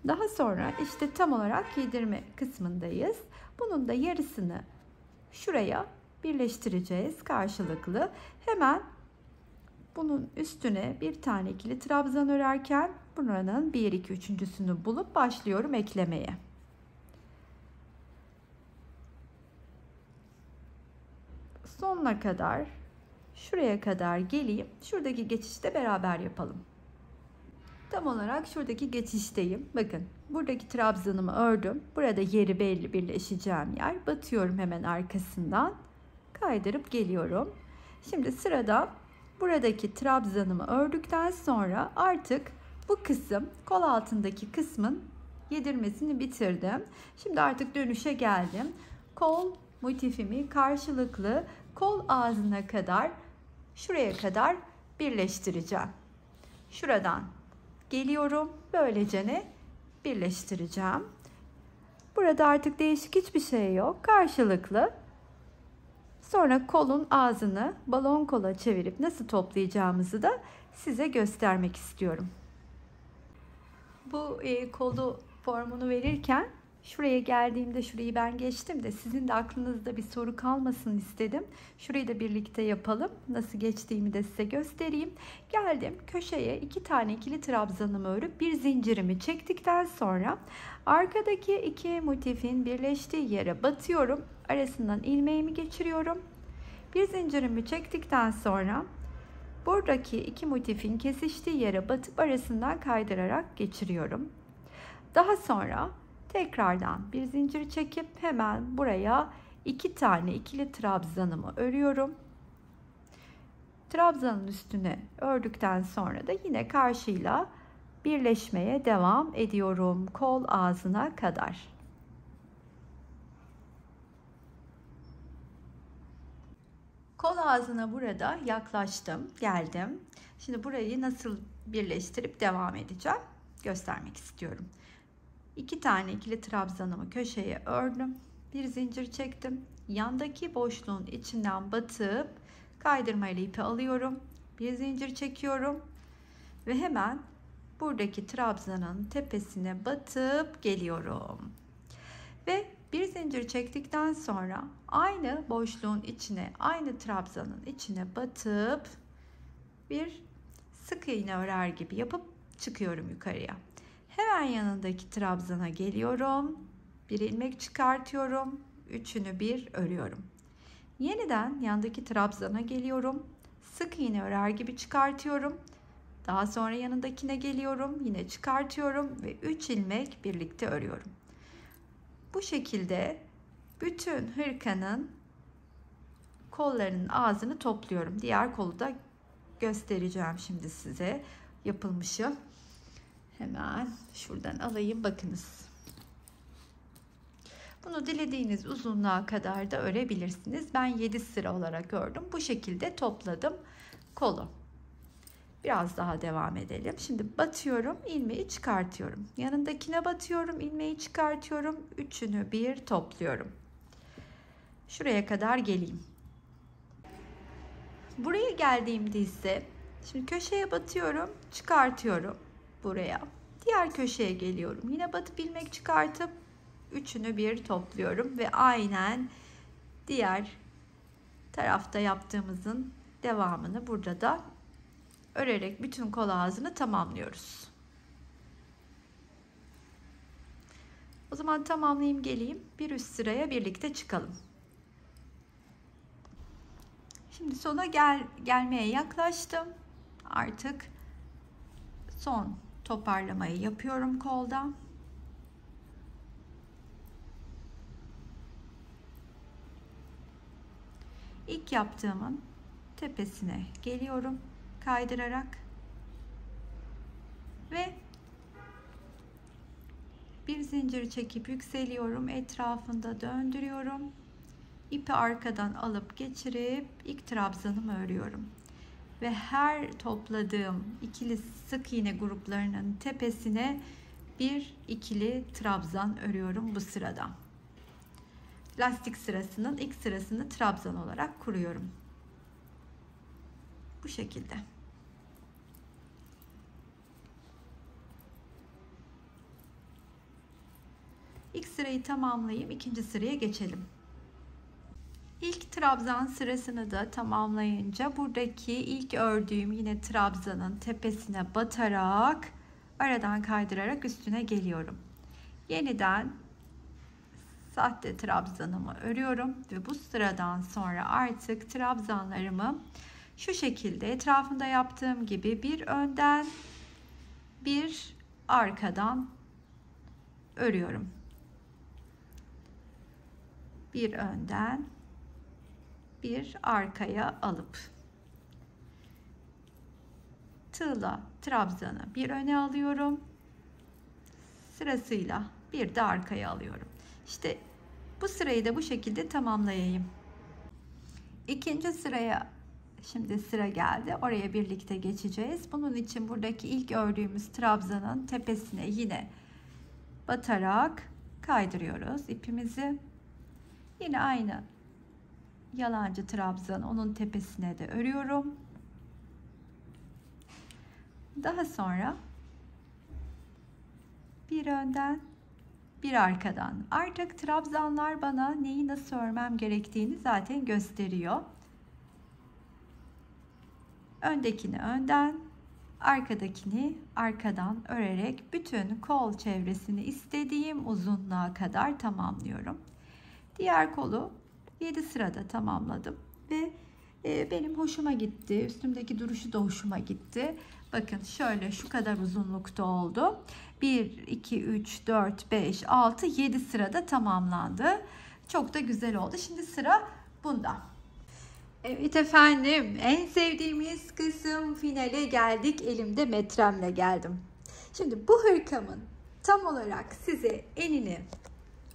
Daha sonra işte tam olarak yedirme kısmındayız. Bunun da yarısını şuraya birleştireceğiz karşılıklı. Hemen bunun üstüne bir tane ikili trabzan örerken buranın 1 2 üçüncüsünü bulup başlıyorum eklemeye. Sonuna kadar, şuraya kadar geleyim. Şuradaki geçişte beraber yapalım. Tam olarak şuradaki geçişteyim. Bakın, buradaki trabzanımı ördüm. Burada yeri belli, birleşeceğim yer. Batıyorum hemen arkasından. Kaydırıp geliyorum. Şimdi sırada buradaki trabzanımı ördükten sonra artık bu kısım, kol altındaki kısmın yedirmesini bitirdim. Şimdi artık dönüşe geldim. Kol motifimi karşılıklı kol ağzına kadar, şuraya kadar birleştireceğim. Şuradan geliyorum. Böylece birleştireceğim. Burada artık değişik hiçbir şey yok. Karşılıklı. Sonra kolun ağzını balon kola çevirip nasıl toplayacağımızı da size göstermek istiyorum. Bu kolu formunu verirken şuraya geldiğimde şurayı ben geçtim de sizin de aklınızda bir soru kalmasın istedim. Şurayı da birlikte yapalım. Nasıl geçtiğimi de size göstereyim. Geldim köşeye 2 tane ikili trabzanımı örüp bir zincirimi çektikten sonra arkadaki iki motifin birleştiği yere batıyorum. Arasından ilmeğimi geçiriyorum. Bir zincirimi çektikten sonra buradaki iki motifin kesiştiği yere batıp arasından kaydırarak geçiriyorum. Daha sonra tekrardan bir zincir çekip hemen buraya 2 tane ikili trabzanımı örüyorum. Trabzanın üstüne ördükten sonra da yine karşıyla birleşmeye devam ediyorum kol ağzına kadar. Kol ağzına burada yaklaştım, geldim. Şimdi burayı nasıl birleştirip devam edeceğim göstermek istiyorum. 2 tane ikili trabzanımı köşeye ördüm. Bir zincir çektim. Yandaki boşluğun içinden batıp kaydırmayla ipi alıyorum. Bir zincir çekiyorum ve hemen buradaki trabzanın tepesine batıp geliyorum. Ve bir zincir çektikten sonra aynı boşluğun içine, aynı trabzanın içine batıp bir sık iğne örer gibi yapıp çıkıyorum yukarıya. Hemen yanındaki trabzana geliyorum. Bir ilmek çıkartıyorum. Üçünü bir örüyorum. Yeniden yandaki trabzana geliyorum. Sık iğne örer gibi çıkartıyorum. Daha sonra yanındakine geliyorum. Yine çıkartıyorum ve 3 ilmek birlikte örüyorum. Bu şekilde bütün hırkanın kollarının ağzını topluyorum. Diğer kolu da göstereceğim şimdi size yapılmışı. Hemen şuradan alayım, bakınız. Bunu dilediğiniz uzunluğa kadar da örebilirsiniz. Ben 7 sıra olarak ördüm. Bu şekilde topladım kolu. Biraz daha devam edelim. Şimdi batıyorum, ilmeği çıkartıyorum. Yanındakine batıyorum, ilmeği çıkartıyorum. Üçünü bir topluyorum. Şuraya kadar geleyim. Buraya geldiğimde ise şimdi köşeye batıyorum, çıkartıyorum buraya. Diğer köşeye geliyorum. Yine batıp ilmek çıkartıp üçünü bir topluyorum ve aynen diğer tarafta yaptığımızın devamını burada da örerek bütün kol ağzını tamamlıyoruz. O zaman tamamlayayım, geleyim. Bir üst sıraya birlikte çıkalım. Şimdi sona gelmeye yaklaştım. Artık son toparlamayı yapıyorum kolda. İlk yaptığımın tepesine geliyorum kaydırarak ve bir zincir çekip yükseliyorum, etrafında döndürüyorum, ipi arkadan alıp geçirip ilk trabzanımı örüyorum ve her topladığım ikili sık iğne gruplarının tepesine bir ikili trabzan örüyorum bu sırada. Lastik sırasının ilk sırasını trabzan olarak kuruyorum. Bu şekilde. İlk sırayı tamamlayayım, ikinci sıraya geçelim. İlk trabzan sırasını da tamamlayınca buradaki ilk ördüğüm yine trabzanın tepesine batarak aradan kaydırarak üstüne geliyorum. Yeniden sahte trabzanımı örüyorum ve bu sıradan sonra artık trabzanlarımı şu şekilde etrafında yaptığım gibi bir önden bir arkadan örüyorum. Bir önden bir arkaya alıp tığla trabzanı bir öne alıyorum. Sırasıyla bir de arkaya alıyorum. İşte bu sırayı da bu şekilde tamamlayayım. İkinci sıraya şimdi sıra geldi. Oraya birlikte geçeceğiz. Bunun için buradaki ilk ördüğümüz trabzanın tepesine yine batarak kaydırıyoruz ipimizi. Yine aynı yalancı trabzan onun tepesine de örüyorum. Daha sonra bir önden bir arkadan. Artık trabzanlar bana neyi nasıl örmem gerektiğini zaten gösteriyor. Öndekini önden, arkadakini arkadan örerek bütün kol çevresini istediğim uzunluğa kadar tamamlıyorum. Diğer kolu 7 sırada tamamladım ve benim hoşuma gitti. Üstümdeki duruşu da hoşuma gitti. Bakın şöyle şu kadar uzunlukta oldu. 1, 2, 3, 4, 5, 6, 7 sırada tamamlandı. Çok da güzel oldu. Şimdi sıra bunda. Evet efendim, en sevdiğimiz kısım finale geldik. Elimde metremle geldim. Şimdi bu hırkamın tam olarak size enini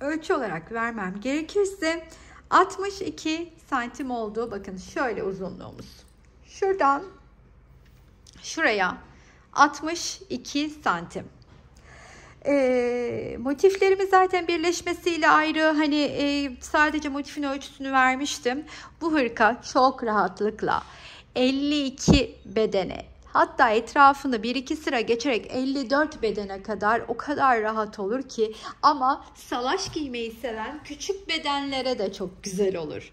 ölçü olarak vermem gerekirse 62 santim oldu. Bakın şöyle uzunluğumuz. Şuradan şuraya 62 santim. Motiflerimiz zaten birleşmesiyle ayrı. Hani sadece motifin ölçüsünü vermiştim. Bu hırka çok rahatlıkla 52 bedene, hatta etrafını 1-2 sıra geçerek 54 bedene kadar o kadar rahat olur ki, ama salaş giymeyi seven küçük bedenlere de çok güzel olur.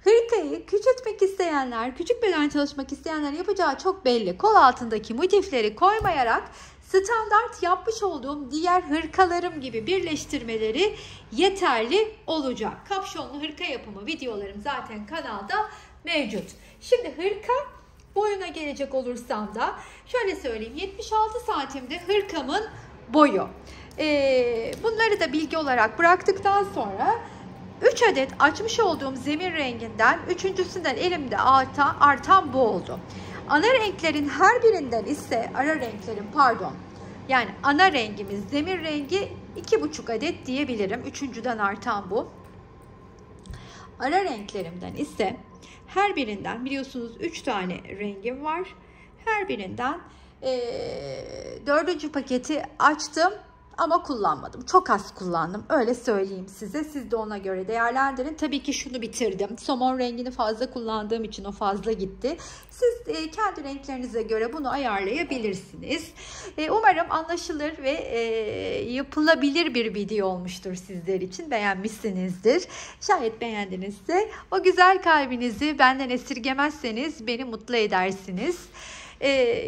Hırkayı küçültmek isteyenler, küçük beden çalışmak isteyenler yapacağı çok belli. Kol altındaki motifleri koymayarak standart yapmış olduğum diğer hırkalarım gibi birleştirmeleri yeterli olacak. Kapşonlu hırka yapımı videolarım zaten kanalda mevcut. Şimdi hırka boyuna gelecek olursam da şöyle söyleyeyim, 76 santimde hırkamın boyu. Bunları da bilgi olarak bıraktıktan sonra 3 adet açmış olduğum zemin renginden, üçüncüsünden elimde artan bu oldu. Ana renklerin her birinden ise yani ana rengimiz zemin rengi 2,5 adet diyebilirim. Üçüncüden artan bu. Ara renklerimden ise her birinden, biliyorsunuz 3 tane rengim var. Her birinden 4. paketi açtım ama kullanmadım. Çok az kullandım. Öyle söyleyeyim size. Siz de ona göre değerlendirin. Tabii ki şunu bitirdim. Somon rengini fazla kullandığım için o fazla gitti. Siz kendi renklerinize göre bunu ayarlayabilirsiniz. Umarım anlaşılır ve yapılabilir bir video olmuştur sizler için. Beğenmişsinizdir. Şayet beğendinizse o güzel kalbinizi benden esirgemezseniz beni mutlu edersiniz.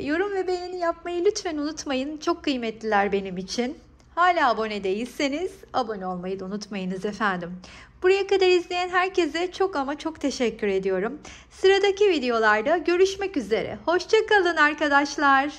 Yorum ve beğeni yapmayı lütfen unutmayın. Çok kıymetliler benim için. Hala abone değilseniz abone olmayı da unutmayınız efendim. Buraya kadar izleyen herkese çok ama çok teşekkür ediyorum. Sıradaki videolarda görüşmek üzere. Hoşça kalın arkadaşlar.